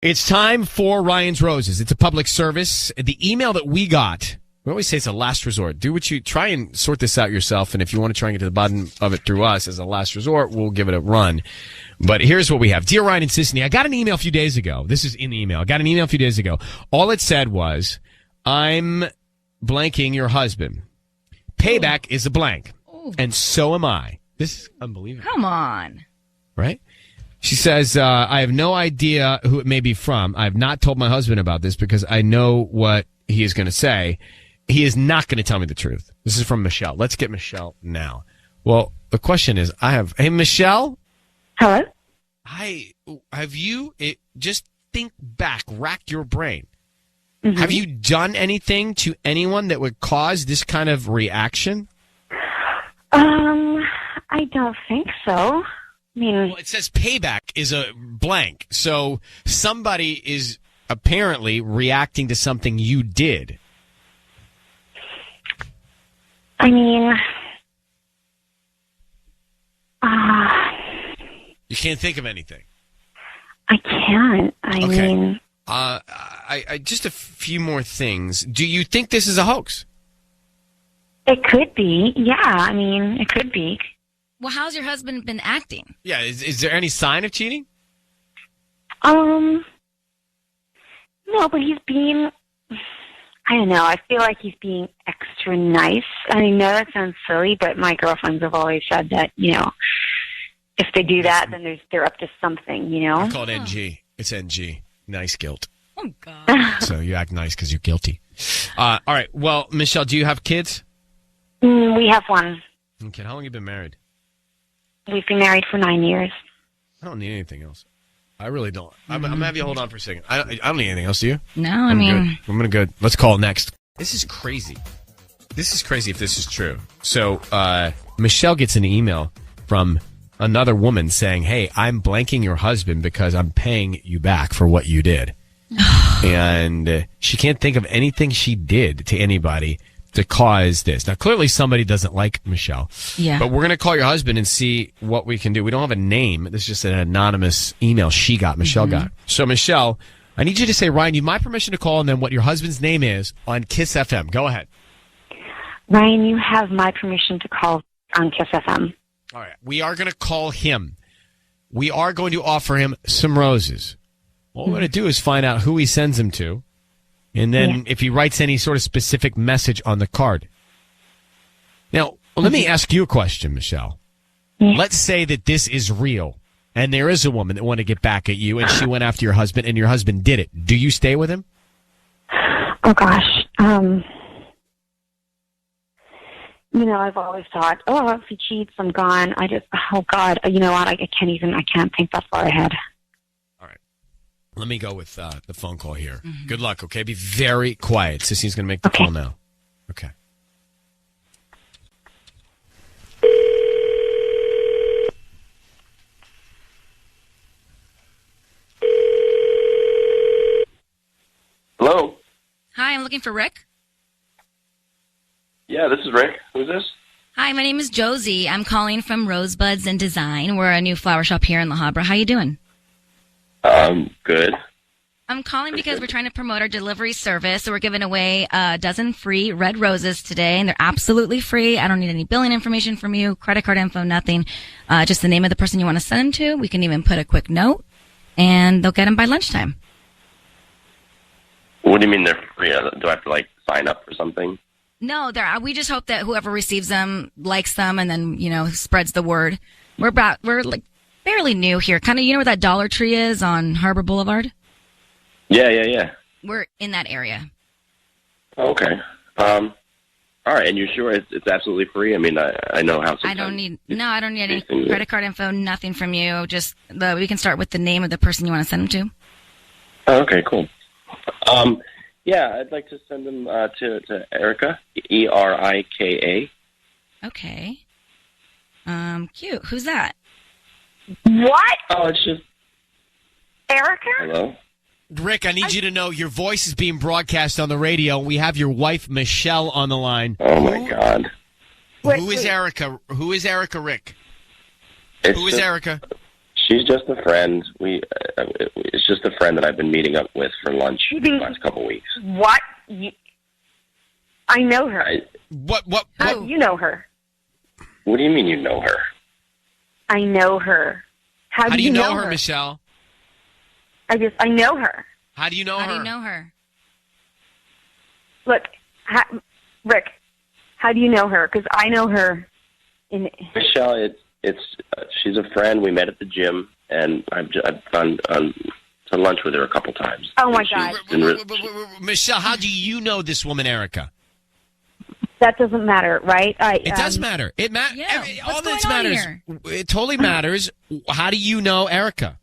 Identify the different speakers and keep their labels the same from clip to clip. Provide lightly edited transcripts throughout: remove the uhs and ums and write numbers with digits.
Speaker 1: It's time for Ryan's Roses. It's a public service. The email that we got, we always say it's a last resort. Do what you try and sort this out yourself. And if you want to try and get to the bottom of it through us as a last resort, we'll give it a run. But here's what we have. Dear Ryan and Sisney, I got an email a few days ago. This is in the email. I got an email a few days ago. All it said was, I'm blanking your husband. Payback is a blank. And so am I. This is unbelievable.
Speaker 2: Come on.
Speaker 1: Right? She says, I have no idea who it may be from. I have not told my husband about this because I know what he is going to say. He is not going to tell me the truth. This is from Michelle. Let's get Michelle now. Well, the question is, hey, Michelle?
Speaker 3: Hello?
Speaker 1: Just think back, rack your brain.
Speaker 3: Mm-hmm.
Speaker 1: Have you done anything to anyone that would cause this kind of reaction?
Speaker 3: I don't think so.
Speaker 1: Well, it says payback is a blank. So somebody is apparently reacting to something you did.
Speaker 3: You
Speaker 1: can't think of anything.
Speaker 3: I can't.
Speaker 1: Okay. I just a few more things. Do you think this is a hoax?
Speaker 3: It could be. Yeah, it could be.
Speaker 2: Well, how's your husband been acting?
Speaker 1: Yeah, is there any sign of cheating?
Speaker 3: No, but he's being, I don't know, I feel like he's being extra nice. I know that sounds silly, but my girlfriends have always said that, if they do that, then they're up to something,
Speaker 1: I call it NG. It's NG. Nice guilt.
Speaker 2: Oh, God.
Speaker 1: So you act nice because you're guilty. All right. Well, Michelle, do you have kids?
Speaker 3: We have one.
Speaker 1: Okay. How long have you been married?
Speaker 3: We've been married for 9 years.
Speaker 1: I don't need anything else. I really don't. I'm going to have you hold on for a second. I don't need anything else, do you?
Speaker 2: No,
Speaker 1: I'm going to go. Let's call next. This is crazy. This is crazy if this is true. So Michelle gets an email from another woman saying, hey, I'm blanking your husband because I'm paying you back for what you did. And she can't think of anything she did to anybody to cause this. Now, clearly somebody doesn't like Michelle.
Speaker 2: Yeah.
Speaker 1: But we're going to call your husband and see what we can do. We don't have a name. This is just an anonymous email Michelle got. So, Michelle, I need you to say, Ryan, you have my permission to call, and then what your husband's name is on Kiss FM. Go ahead.
Speaker 3: Ryan, you have my permission to call on Kiss FM.
Speaker 1: All right. We are going to call him. We are going to offer him some roses. What we're going to do is find out who he sends them to. And then if he writes any sort of specific message on the card. Now, let me ask you a question, Michelle.
Speaker 3: Yeah.
Speaker 1: Let's say that this is real, and there is a woman that wanted to get back at you, and she went after your husband, and your husband did it. Do you stay with him?
Speaker 3: Oh, gosh. I've always thought, if he cheats, I'm gone. Oh, God, you know what? I can't think that far ahead.
Speaker 1: Let me go with the phone call here. Mm-hmm. Good luck, okay? Be very quiet. Sissy's going to make the call now. Okay.
Speaker 4: Hello?
Speaker 2: Hi, I'm looking for Rick.
Speaker 4: Yeah, this is Rick. Who's this?
Speaker 2: Hi, my name is Josie. I'm calling from Rosebuds and Design. We're a new flower shop here in La Habra. How you doing?
Speaker 4: Good.
Speaker 2: I'm calling because we're trying to promote our delivery service. So we're giving away a dozen free red roses today, and they're absolutely free. I don't need any billing information from you, credit card info, nothing. Just the name of the person you want to send them to. We can even put a quick note, and they'll get them by lunchtime.
Speaker 4: What do you mean they're free? Do I have to, sign up for something?
Speaker 2: No, we just hope that whoever receives them likes them and then, spreads the word. We're fairly new here. Kind of, where that Dollar Tree is on Harbor Boulevard?
Speaker 4: Yeah.
Speaker 2: We're in that area.
Speaker 4: Okay. All right. And you're sure it's absolutely free? I know how.
Speaker 2: I don't need any credit card info, nothing from you. Just we can start with the name of the person you want to send them to.
Speaker 4: Oh, okay, cool. Yeah, I'd like to send them to Erica, Erika.
Speaker 2: Okay. Cute. Who's that?
Speaker 3: What?
Speaker 4: Oh, it's just
Speaker 3: Erica?
Speaker 4: Hello?
Speaker 1: Rick, I need you to know your voice is being broadcast on the radio. We have your wife, Michelle, on the line.
Speaker 4: Oh, my God.
Speaker 1: Who is Erica? Who is Erica, Rick? Who is Erica?
Speaker 4: She's just a friend. It's just a friend that I've been meeting up with for lunch the last couple of weeks.
Speaker 3: What? I know her.
Speaker 1: What?
Speaker 3: How do you know her?
Speaker 4: What do you mean you know her?
Speaker 3: I know her.
Speaker 1: How do you know her, Michelle?
Speaker 3: I know her.
Speaker 1: How do you know her?
Speaker 2: How do you know her?
Speaker 3: Look, Rick, how do you know her? Because I know her.
Speaker 4: Michelle, she's a friend. We met at the gym, and I've gone to lunch with her a couple times.
Speaker 3: Oh my God,
Speaker 1: Michelle, how do you know this woman, Erica?
Speaker 3: That doesn't matter, right?
Speaker 1: It does matter. It matters.
Speaker 2: Yeah,
Speaker 1: all
Speaker 2: what's
Speaker 1: this
Speaker 2: going on
Speaker 1: matters.
Speaker 2: here?
Speaker 1: It totally matters. How do you know Erica?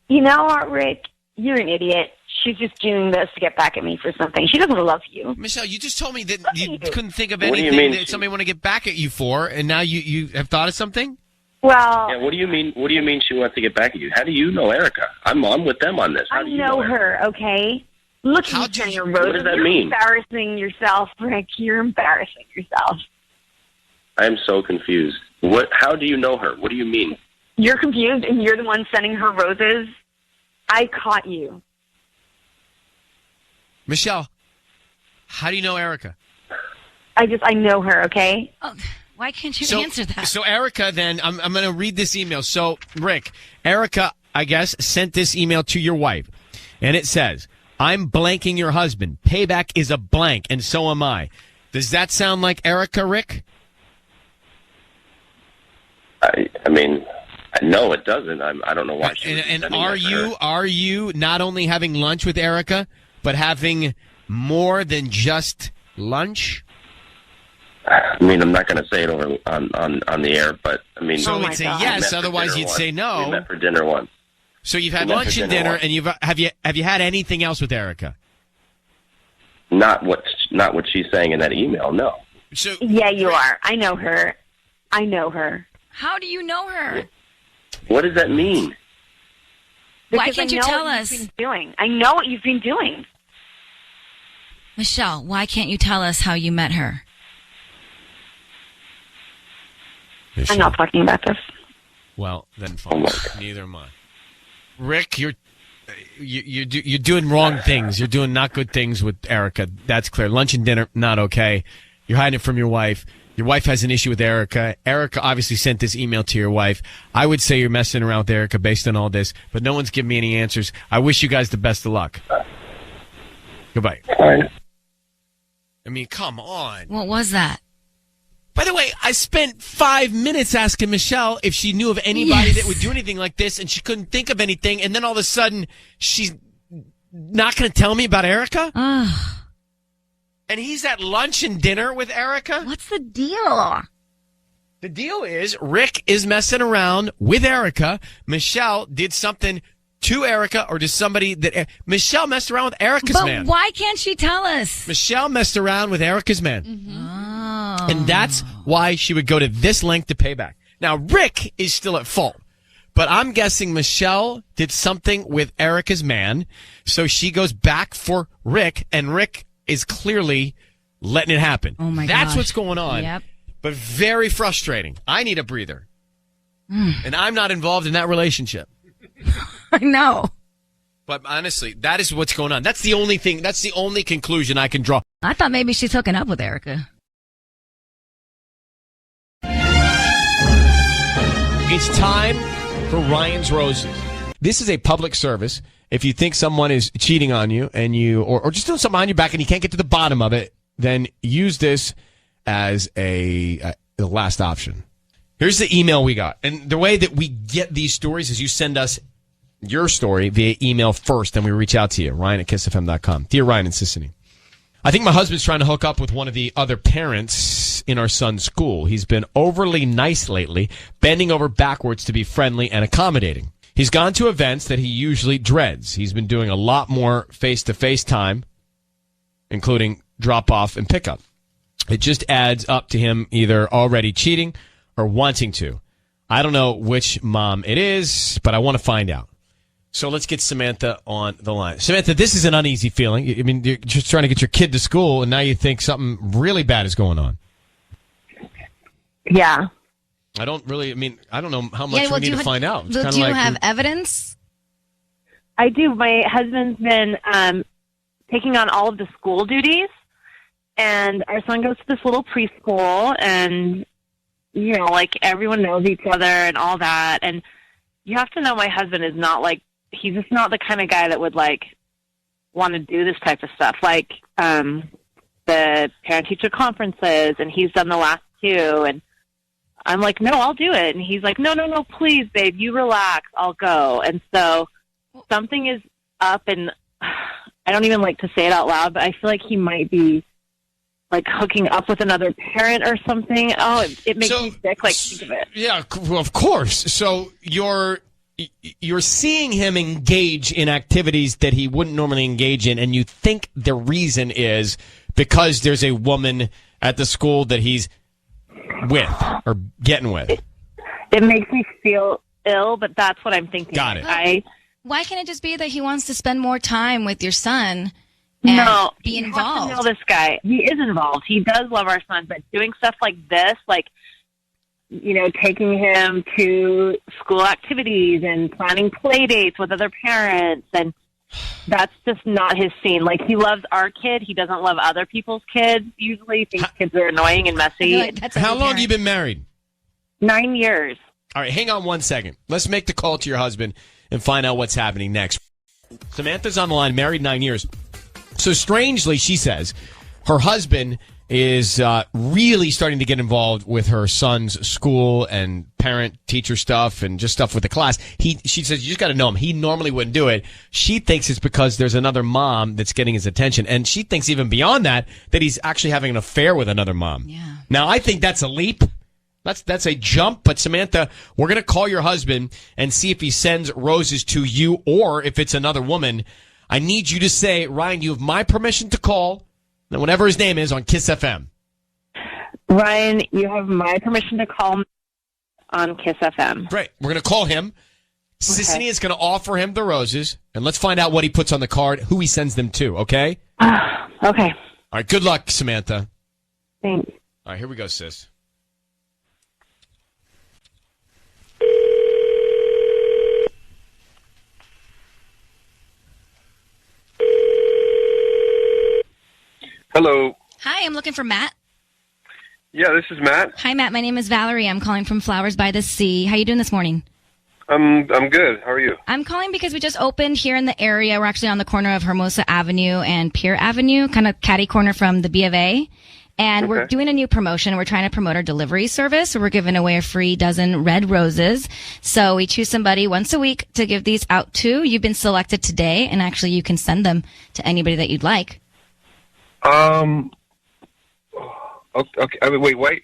Speaker 3: You know what, Rick? You're an idiot. She's just doing this to get back at me for something. She doesn't love you.
Speaker 1: Michelle, you just told me that you couldn't think of
Speaker 4: What do you
Speaker 1: anything
Speaker 4: mean
Speaker 1: that somebody want to get back at you for, and now you have thought of something?
Speaker 3: Well,
Speaker 4: Yeah, what do you mean? What do you mean she wants to get back at you? How do you know Erica? I'm with them on this. How
Speaker 3: I
Speaker 4: do you
Speaker 3: know
Speaker 4: her?
Speaker 3: her, okay? Look
Speaker 1: How
Speaker 3: at
Speaker 1: do
Speaker 3: you,
Speaker 1: you-
Speaker 3: Rose.
Speaker 4: what does that
Speaker 3: You're
Speaker 4: mean?
Speaker 3: embarrassing yourself, Rick. You're embarrassing yourself.
Speaker 4: I'm so confused. How do you know her? What do you mean?
Speaker 3: You're confused, and you're the one sending her roses. I caught you.
Speaker 1: Michelle, how do you know Erica?
Speaker 3: I know her, okay?
Speaker 2: Oh, why can't you answer that?
Speaker 1: So Erica, then, I'm going to read this email. So, Rick, Erica, I guess, sent this email to your wife. And it says, I'm blanking your husband. Payback is a blank, and so am I. Does that sound like Erica, Rick?
Speaker 4: I mean, no, it doesn't. I don't know why.
Speaker 1: And are you not only having lunch with Erica, but having more than just lunch?
Speaker 4: I mean, I'm not going to say it over on the air, but I mean,
Speaker 1: So
Speaker 3: Oh my
Speaker 1: we'd say
Speaker 3: God.
Speaker 1: yes, otherwise you'd say
Speaker 4: We
Speaker 1: no.
Speaker 4: met for dinner once.
Speaker 1: So you've had
Speaker 4: We met
Speaker 1: lunch
Speaker 4: for
Speaker 1: and
Speaker 4: dinner
Speaker 1: dinner,
Speaker 4: once.
Speaker 1: and have you had anything else with Erica?
Speaker 4: Not what she's saying in that email. No.
Speaker 1: So
Speaker 3: Yeah, you are. I know her. I know her.
Speaker 2: How do you know her?
Speaker 4: What does that mean?
Speaker 2: Why
Speaker 3: Because
Speaker 2: can't
Speaker 3: I
Speaker 2: you
Speaker 3: know
Speaker 2: tell
Speaker 3: what
Speaker 2: us?
Speaker 3: You've been doing. I know what you've been doing.
Speaker 2: Michelle, why can't you tell us how you met her?
Speaker 3: I'm not talking about this.
Speaker 1: Well, then
Speaker 4: Oh
Speaker 1: fine.
Speaker 4: my God.
Speaker 1: Neither am I. Rick, you're doing wrong things. You're doing not good things with Erica. That's clear. Lunch and dinner, not okay. You're hiding it from your wife. Your wife has an issue with Erica. Erica obviously sent this email to your wife. I would say you're messing around with Erica based on all this, but no one's giving me any answers. I wish you guys the best of luck. Goodbye.
Speaker 4: Fine.
Speaker 1: I mean, come on.
Speaker 2: What was that?
Speaker 1: By the way, I spent 5 minutes asking Michelle if she knew of anybody
Speaker 2: Yes.
Speaker 1: that would do anything like this, and she couldn't think of anything. And then all of a sudden, she's not going to tell me about Erica?
Speaker 2: Ugh,
Speaker 1: And he's at lunch and dinner with Erica?
Speaker 2: what's the deal?
Speaker 1: The deal is Rick is messing around with Erica. Michelle did something to Erica or to somebody that Michelle messed around with Erica's
Speaker 2: But
Speaker 1: man.
Speaker 2: why can't she tell us?
Speaker 1: Michelle messed around with Erica's man.
Speaker 2: Oh.
Speaker 1: And that's why she would go to this length to pay back. Now, Rick is still at fault. But I'm guessing Michelle did something with Erica's man. So she goes back for Rick. And Rick is clearly letting it happen.
Speaker 2: Oh my
Speaker 1: That's
Speaker 2: gosh.
Speaker 1: what's going on.
Speaker 2: Yep.
Speaker 1: But very frustrating. I need a breather. And I'm not involved in that relationship.
Speaker 2: I know.
Speaker 1: But honestly, that is what's going on. That's the only thing. That's the only conclusion I can draw.
Speaker 2: I thought maybe she's hooking up with Erica.
Speaker 1: It's time for Ryan's Roses. This is a public service. If you think someone is cheating on you and or just doing something behind your back and you can't get to the bottom of it, then use this as the last option. Here's the email we got. And the way that we get these stories is you send us your story via email first, then we reach out to you, Ryan@kissfm.com. Dear Ryan and Sissany, I think my husband's trying to hook up with one of the other parents in our son's school. He's been overly nice lately, bending over backwards to be friendly and accommodating. He's gone to events that he usually dreads. He's been doing a lot more face-to-face time, including drop-off and pickup. It just adds up to him either already cheating or wanting to. I don't know which mom it is, but I want to find out. So let's get Samantha on the line. Samantha, this is an uneasy feeling. I mean, you're just trying to get your kid to school, and now you think something really bad is going on.
Speaker 3: Yeah.
Speaker 1: I don't know how much we need to find out. It's
Speaker 2: do you have evidence?
Speaker 5: I do. My husband's been taking on all of the school duties, and our son goes to this little preschool, and, you know, like, everyone knows each other and all that. And you have to know my husband is not, like, he's just not the kind of guy that would, like, want to do this type of stuff. Like, the parent-teacher conferences, and he's done the last 2, and I'm like, no, I'll do it. And he's like, no, please, babe, you relax, I'll go. And so something is up, and I don't even like to say it out loud, but I feel like he might be, like, hooking up with another parent or something. Oh, it makes me sick, like, think of it.
Speaker 1: Yeah, well, of course. So you're seeing him engage in activities that he wouldn't normally engage in, and you think the reason is because there's a woman at the school that he's with or getting with.
Speaker 5: It makes me feel ill, but that's what I'm thinking.
Speaker 1: Got it.
Speaker 2: Why can't it just be that he wants to spend more time with your son and be involved?
Speaker 5: You have to know this guy. He is involved. He does love our son, but doing stuff like this, like, you know, taking him to school activities and planning play dates with other parents, and that's just not his scene. Like, he loves our kid. He doesn't love other people's kids. Usually he thinks kids are annoying and messy.
Speaker 2: Like
Speaker 1: How long have you been married?
Speaker 5: 9 years.
Speaker 1: All right, hang on one second. Let's make the call to your husband and find out what's happening next. Samantha's on the line, married 9 years. So strangely, she says, her husband is really starting to get involved with her son's school and parent-teacher stuff and just stuff with the class. She says, you just got to know him. He normally wouldn't do it. She thinks it's because there's another mom that's getting his attention. And she thinks even beyond that he's actually having an affair with another mom.
Speaker 2: Yeah.
Speaker 1: Now, I think that's a leap. That's a jump. But, Samantha, we're going to call your husband and see if he sends roses to you or if it's another woman. I need you to say, Ryan, you have my permission to call, and whatever his name is, on Kiss FM.
Speaker 5: Ryan, you have my permission to call on Kiss FM.
Speaker 1: Great. We're going to call him. Sissany is going to offer him the roses, and let's find out what he puts on the card, who he sends them to, okay?
Speaker 5: Okay.
Speaker 1: All right, good luck, Samantha.
Speaker 5: Thanks.
Speaker 1: All right, here we go, sis.
Speaker 6: Hello.
Speaker 2: Hi, I'm looking for Matt.
Speaker 6: Yeah, this is Matt.
Speaker 2: Hi, Matt. My name is Valerie. I'm calling from Flowers by the Sea. How you doing this morning?
Speaker 6: I'm good. How are you?
Speaker 2: I'm calling because we just opened here in the area. We're actually on the corner of Hermosa Avenue and Pier Avenue, kind of catty corner from the B of A. And we're doing a new promotion. We're trying to promote our delivery service. So we're giving away a free dozen red roses. So we choose somebody once a week to give these out to. You've been selected today, and actually you can send them to anybody that you'd like.
Speaker 6: Okay. I mean, wait.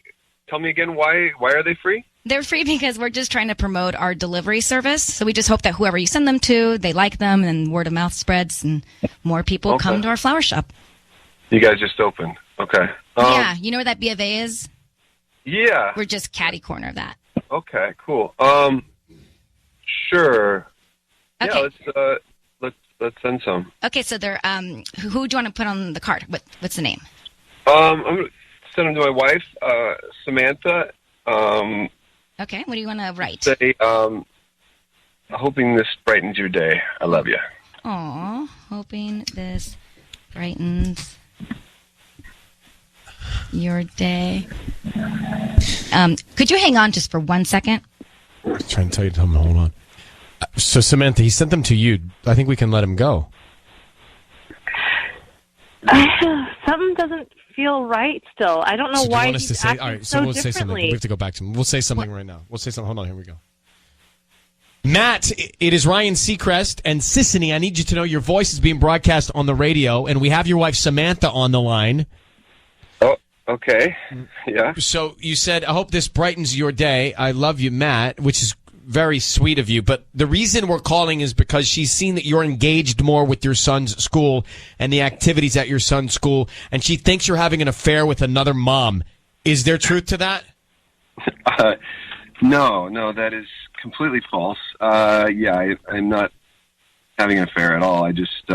Speaker 6: Tell me again. Why are they free?
Speaker 2: They're free because we're just trying to promote our delivery service. So we just hope that whoever you send them to, they like them, and word of mouth spreads, and more people come to our flower shop.
Speaker 6: You guys just opened. Okay.
Speaker 2: Yeah, you know where that B of A is?
Speaker 6: Yeah.
Speaker 2: We're just catty corner of that.
Speaker 6: Okay. Cool. Sure.
Speaker 2: Okay.
Speaker 6: Yeah. Let's send some.
Speaker 2: Okay. So they're who do you want to put on the card? What's the name?
Speaker 6: I'm gonna send them to my wife, Samantha.
Speaker 2: Okay. What do you want to write?
Speaker 6: Say, hoping this brightens your day. I love you.
Speaker 2: Aw, hoping this brightens your day. Could you hang on just for 1 second?
Speaker 1: I was trying to tell you to hold on. So, Samantha, he sent them to you. I think we can let him go.
Speaker 5: Something doesn't feel right still. I don't know
Speaker 1: So
Speaker 5: why
Speaker 1: do you want us to
Speaker 5: he's
Speaker 1: say?
Speaker 5: acting
Speaker 1: All right, so we'll say something.
Speaker 5: differently.
Speaker 1: We have to go back to him. We'll say something right now. We'll say something. Hold on. Here we go. Matt, it is Ryan Seacrest and Sissany. I need you to know your voice is being broadcast on the radio, and we have your wife Samantha on the line.
Speaker 6: Oh, okay. Yeah.
Speaker 1: So you said, I hope this brightens your day. I love you, Matt, which is very sweet of you. But the reason we're calling is because she's seen that you're engaged more with your son's school and the activities at your son's school, and she thinks you're having an affair with another mom. Is there truth to that?
Speaker 6: No, that is completely false. Yeah, I'm not having an affair at all. I just,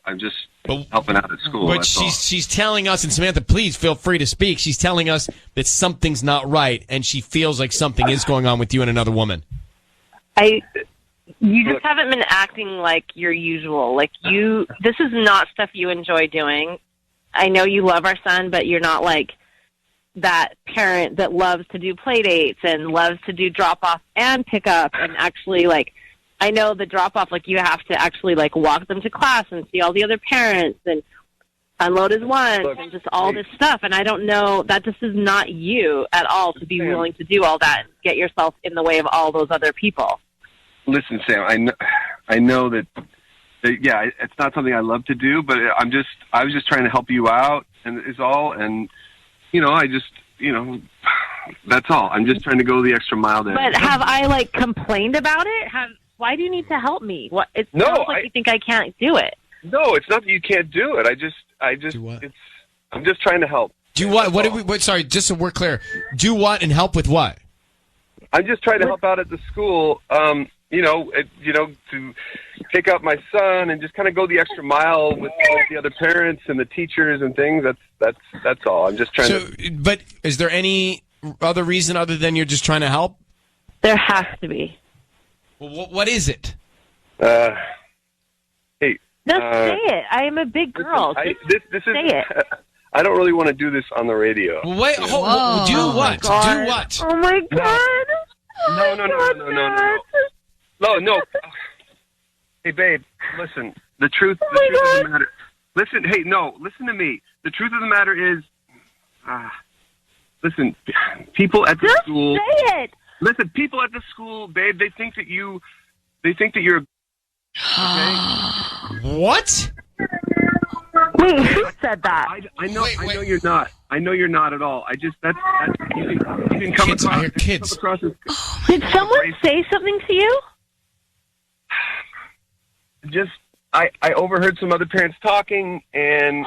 Speaker 6: I'm just
Speaker 1: But-
Speaker 6: helping out at school.
Speaker 1: But
Speaker 6: that's all.
Speaker 1: she's telling us, and Samantha, please feel free to speak. She's telling us that something's not right, and she feels like something is going on with you and another woman.
Speaker 5: You just haven't been acting like your usual. Like this is not stuff you enjoy doing. I know you love our son, but you're not like that parent that loves to do play dates and loves to do drop off and pick up and actually like, I know the drop off, like you have to actually like walk them to class and see all the other parents and unload his lunch and just all this stuff. And I don't know that this is not you at all to be willing to do all that and get yourself in the way of all those other people.
Speaker 6: Listen, Sam, I know that yeah, it's not something I love to do, but I was just trying to help you out, and is all. And that's all. I'm just trying to go the extra mile there.
Speaker 5: But have I like complained about it? Why do you need to help me? What? It sounds like you think I can't do it.
Speaker 6: No, it's not that you can't do it. I'm just trying to help.
Speaker 1: Do what? Sorry, just so we're clear. Do what and help with what?
Speaker 6: I'm just trying to help out at the school. To pick up my son and just kind of go the extra mile with the other parents and the teachers and things. That's all. I'm just trying to.
Speaker 1: But is there any other reason other than you're just trying to help?
Speaker 5: There has to be.
Speaker 1: Well, what is it?
Speaker 6: Hey.
Speaker 5: Just say it. I am a big girl.
Speaker 6: This is.
Speaker 5: Say it.
Speaker 6: I don't really want to do this on the radio.
Speaker 1: Well, wait. Do what? Do what?
Speaker 5: Oh my God.
Speaker 6: No. Hey, babe, listen. The truth of the matter. Listen, hey, no, listen to me. The truth of the matter is, listen, people at the school.
Speaker 5: Just say it.
Speaker 6: Listen, people at the school, babe, they think that you're. Okay?
Speaker 1: What?
Speaker 5: Wait, who said that?
Speaker 6: I know you're not. I know you're not at all. You can come
Speaker 1: Kids,
Speaker 6: across.
Speaker 1: I hear kids.
Speaker 6: Come across as,
Speaker 5: Did someone say something to you?
Speaker 6: I overheard some other parents talking, and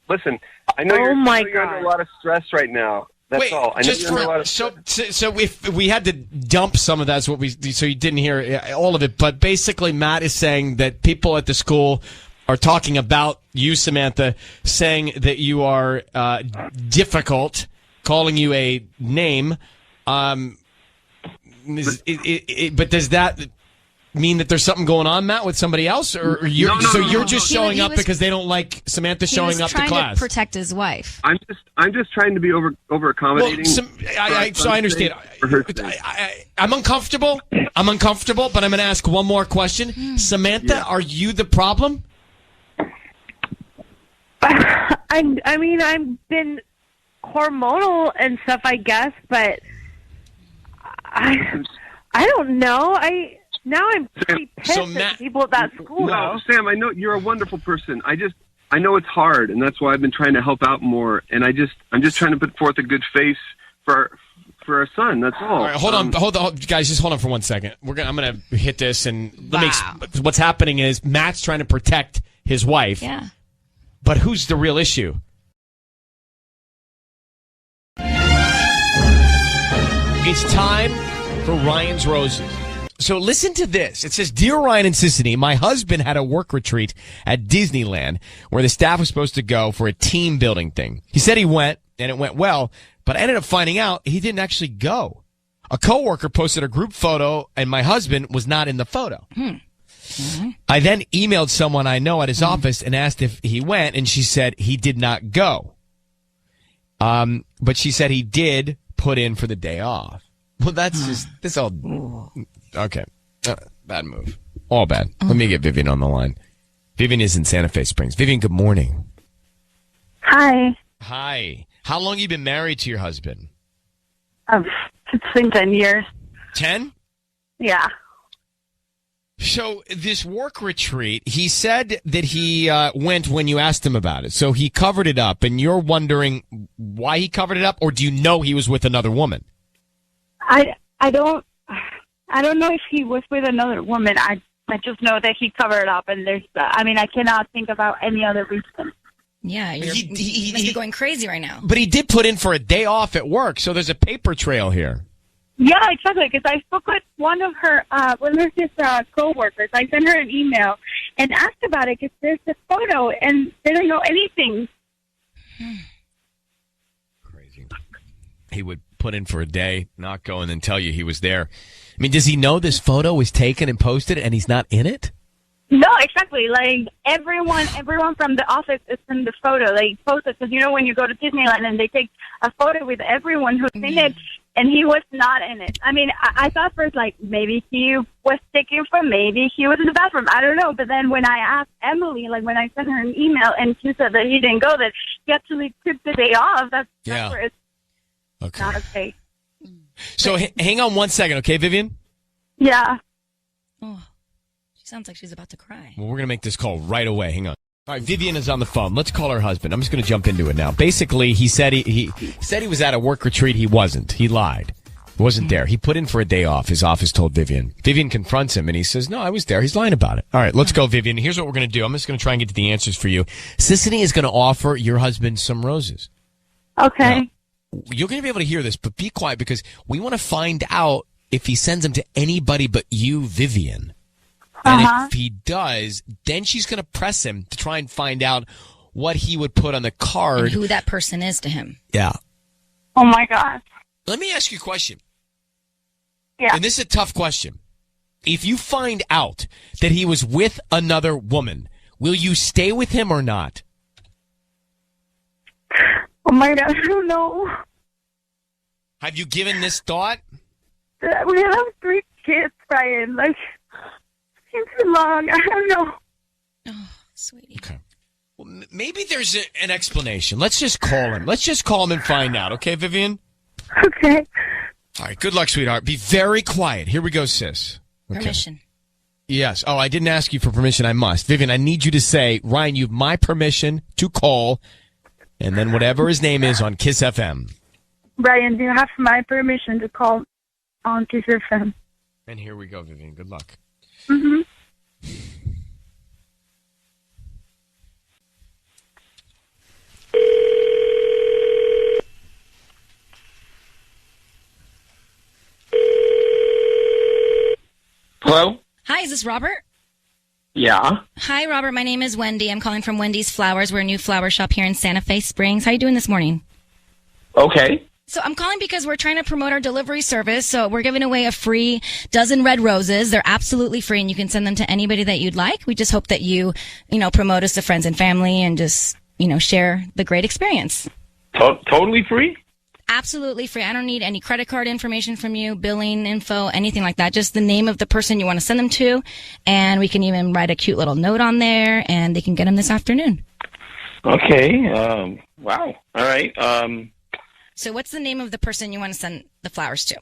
Speaker 6: listen. I know you're under a lot of stress right now. That's all. I know you're under a lot of stress.
Speaker 1: So if we had to dump some of that, so you didn't hear all of it. But basically, Matt is saying that people at the school are talking about you, Samantha, saying that you are difficult, calling you a name. But does that mean that there's something going on, Matt, with somebody else, or you're you're just showing up because they don't like Samantha showing up to class?
Speaker 2: Trying to protect his wife.
Speaker 6: I'm just trying to be over accommodating.
Speaker 1: So I understand. I'm uncomfortable. But I'm going to ask one more question. Samantha, are you the problem?
Speaker 5: I mean, I've been hormonal and stuff, I guess, but I don't know. Now I'm pretty pissed at the people at that school.
Speaker 6: No, Sam, I know you're a wonderful person. I know it's hard, and that's why I've been trying to help out more. And I'm just trying to put forth a good face for our son. That's all.
Speaker 1: All right, hold on, guys. Just hold on for 1 second. I'm gonna hit this, and what's happening is Matt's trying to protect his wife.
Speaker 2: Yeah.
Speaker 1: But who's the real issue? It's time for Ryan's Roses. So listen to this. It says, Dear Ryan and Sissany, my husband had a work retreat at Disneyland where the staff was supposed to go for a team building thing. He said he went, and it went well, but I ended up finding out he didn't actually go. A coworker posted a group photo, and my husband was not in the photo. Mm-hmm. I then emailed someone I know at his office and asked if he went, and she said he did not go. But she said he did put in for the day off. Well, this all... Okay. Bad move. All bad. Let me get Vivian on the line. Vivian is in Santa Fe Springs. Vivian, good morning.
Speaker 3: Hi.
Speaker 1: Hi. How long have you been married to your husband?
Speaker 3: It's been 10 years.
Speaker 1: 10?
Speaker 3: Yeah.
Speaker 1: So this work retreat, he said that he went when you asked him about it. So he covered it up, and you're wondering why he covered it up, or do you know he was with another woman?
Speaker 3: I don't know if he was with another woman. I just know that he covered it up, and I cannot think about any other reason.
Speaker 2: Yeah, you must be going crazy right now.
Speaker 1: But he did put in for a day off at work, so there's a paper trail here.
Speaker 3: Yeah, exactly, because I spoke with one of his coworkers. I sent her an email,
Speaker 7: and ask about it because there's a photo and they don't know anything.
Speaker 1: Crazy. He would put in for a day, not go, and then tell you he was there. I mean, does he know this photo was taken and posted and he's not in it?
Speaker 7: No, exactly. Like everyone from the office is in the photo. They posted because when you go to Disneyland and they take a photo with everyone who's in it, and he was not in it. I mean, I thought first like maybe he was taken from, maybe he was in the bathroom. I don't know. But then when I asked Emily, like when I sent her an email, and she said that he didn't go, that he actually took the day off. That's where it's not okay.
Speaker 1: So hang on 1 second, okay, Vivian?
Speaker 7: Yeah.
Speaker 2: Oh. Sounds like she's about to cry.
Speaker 1: Well, we're going to make this call right away. Hang on. All right, Vivian is on the phone. Let's call her husband. I'm just going to jump into it now. Basically, he said he said he was at a work retreat. He wasn't. He lied. He wasn't there. He put in for a day off. His office told Vivian. Vivian confronts him, and he says, no, I was there. He's lying about it. All right, let's go, Vivian. Here's what we're going to do. I'm just going to try and get to the answers for you. Sissany is going to offer your husband some roses.
Speaker 7: Okay.
Speaker 1: Now, you're going to be able to hear this, but be quiet because we want to find out if he sends them to anybody but you, Vivian. And if he does, then she's going to press him to try and find out what he would put on the card.
Speaker 2: And who that person is to him.
Speaker 1: Yeah.
Speaker 7: Oh, my God.
Speaker 1: Let me ask you a question.
Speaker 7: Yeah.
Speaker 1: And this is a tough question. If you find out that he was with another woman, will you stay with him or not?
Speaker 7: Oh, my God. I don't know.
Speaker 1: Have you given this thought?
Speaker 7: We have 3 kids, Brian. Like... too long. I don't know.
Speaker 2: Oh, sweetie.
Speaker 1: Okay. Well, maybe there's an explanation. Let's just call him. Let's just call him and find out. Okay, Vivian?
Speaker 7: Okay.
Speaker 1: All right. Good luck, sweetheart. Be very quiet. Here we go, sis. Okay.
Speaker 2: Permission.
Speaker 1: Yes. Oh, I didn't ask you for permission. I must. Vivian, I need you to say, Ryan, you have my permission to call, and then whatever his name is on Kiss FM.
Speaker 7: Brian, do you have my permission to call on Kiss FM?
Speaker 1: And here we go, Vivian. Good luck.
Speaker 7: Mm-hmm.
Speaker 4: Hello?
Speaker 2: Hi, is this Robert?
Speaker 4: Yeah.
Speaker 2: Hi, Robert. My name is Wendy. I'm calling from Wendy's Flowers. We're a new flower shop here in Santa Fe Springs. How are you doing this morning?
Speaker 4: Okay.
Speaker 2: So I'm calling because we're trying to promote our delivery service. So we're giving away a free dozen red roses. They're absolutely free, and you can send them to anybody that you'd like. We just hope that you promote us to friends and family and just, share the great experience.
Speaker 6: Totally free?
Speaker 2: Absolutely free. I don't need any credit card information from you, billing info, anything like that. Just the name of the person you want to send them to, and we can even write a cute little note on there, and they can get them this afternoon.
Speaker 6: Okay. Wow. All right.
Speaker 2: So what's the name of the person you want to send the flowers to?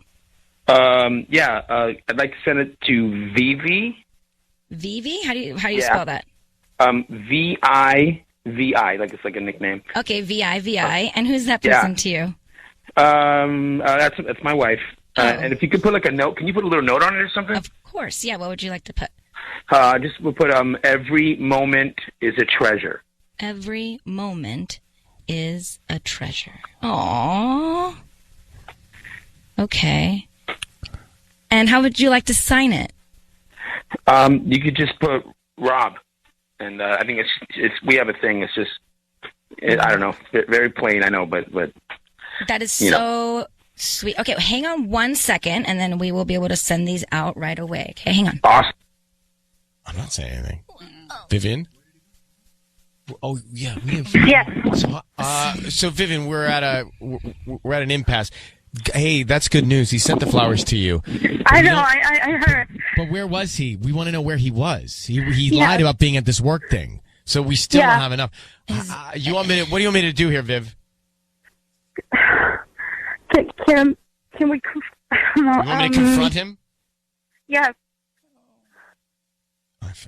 Speaker 6: I'd like to send it to Vivi.
Speaker 2: Vivi? How do you spell that?
Speaker 6: V-I-V-I, like it's like a nickname.
Speaker 2: Okay, V-I-V-I. And who's that person to you?
Speaker 6: That's my wife. And if you could put like a note, can you put a little note on it or something?
Speaker 2: Of course. Yeah, what would you like to put?
Speaker 6: We'll put every moment is a treasure.
Speaker 2: Every moment is a treasure. Aww. Okay. And how would you like to sign it?
Speaker 6: You could just put Rob, and I think it's we have a thing. It's just I don't know, very plain. I know, but
Speaker 2: that is so sweet. Okay, hang on 1 second, and then we will be able to send these out right away. Okay, hang on.
Speaker 6: Awesome.
Speaker 1: I'm not saying anything. Vivian. Oh yeah, we have.
Speaker 7: Yes.
Speaker 1: So Vivian, we're at an impasse. Hey, that's good news. He sent the flowers to you.
Speaker 7: I know. I heard.
Speaker 1: But where was he? We want to know where he was. He lied about being at this work thing. So we still don't have enough. What do you want me to do here, Viv?
Speaker 7: Can we?
Speaker 1: You want me to confront him?
Speaker 7: Yes.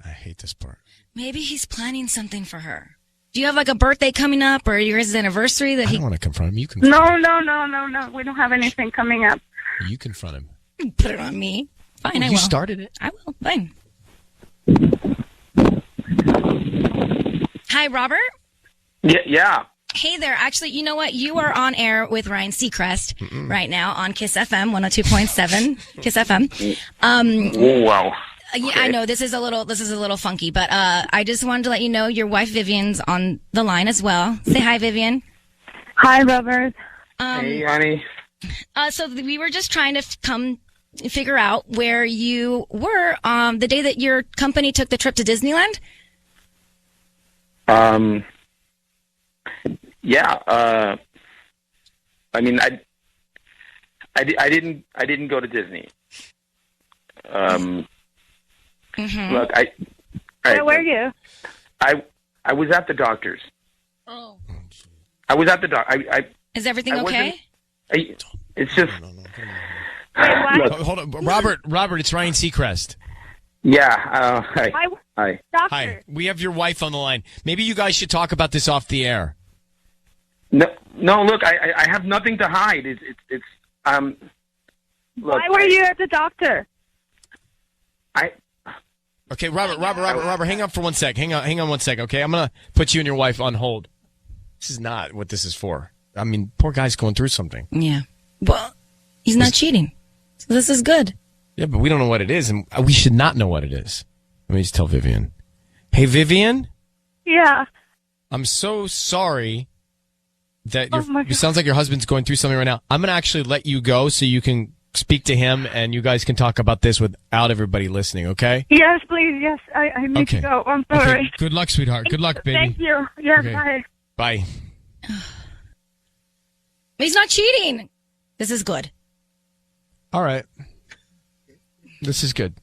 Speaker 1: I hate this part.
Speaker 2: Maybe he's planning something for her. Do you have like a birthday coming up or your anniversary that
Speaker 1: I don't want to confront him. You confront him.
Speaker 7: No. We don't have anything coming up.
Speaker 1: You confront him.
Speaker 2: Put it on me. Fine, I will.
Speaker 1: You started it.
Speaker 2: I will. Fine. Hi, Robert.
Speaker 6: Yeah.
Speaker 2: Hey there. Actually, you know what? You are on air with Ryan Seacrest right now on Kiss FM 102.7. Kiss FM.
Speaker 6: Wow.
Speaker 2: Yeah, I know this is a little funky, but I just wanted to let you know your wife Vivian's on the line as well. Say hi, Vivian.
Speaker 7: Hi, Robert.
Speaker 6: Hey, honey.
Speaker 2: So we were just trying to figure out where you were the day that your company took the trip to Disneyland.
Speaker 6: Yeah. I mean, I didn't go to Disney. Look,
Speaker 7: Where were you?
Speaker 6: I was at the doctor's.
Speaker 2: Oh.
Speaker 6: I was at the doctor.
Speaker 2: Is everything okay?
Speaker 6: It's just.
Speaker 7: Wait, what?
Speaker 6: Look,
Speaker 1: Hold on, Robert, it's Ryan Seacrest.
Speaker 6: Yeah. Hi. Hi.
Speaker 7: Doctor.
Speaker 1: Hi. We have your wife on the line. Maybe you guys should talk about this off the air.
Speaker 6: No. Look, I have nothing to hide. It's. Look,
Speaker 7: Why were you at the doctor?
Speaker 1: Okay, Robert, hang on for 1 sec. Hang on 1 sec, okay? I'm going to put you and your wife on hold. This is not what this is for. I mean, poor guy's going through something.
Speaker 2: Yeah. Well, he's not cheating. So this is good.
Speaker 1: Yeah, but we don't know what it is, and we should not know what it is. Let me just tell Vivian. Hey, Vivian?
Speaker 7: Yeah.
Speaker 1: I'm so sorry that
Speaker 7: God.
Speaker 1: it sounds like your husband's going through something right now. I'm going to actually let you go so you can speak to him, and you guys can talk about this without everybody listening, okay?
Speaker 7: Yes, please. Yes, I need to go. I'm sorry.
Speaker 1: Okay. Good luck, sweetheart. Good luck, baby.
Speaker 7: Thank you. Yes,
Speaker 1: Okay.
Speaker 7: bye.
Speaker 1: Bye.
Speaker 2: He's not cheating. This is good.
Speaker 1: All right. This is good.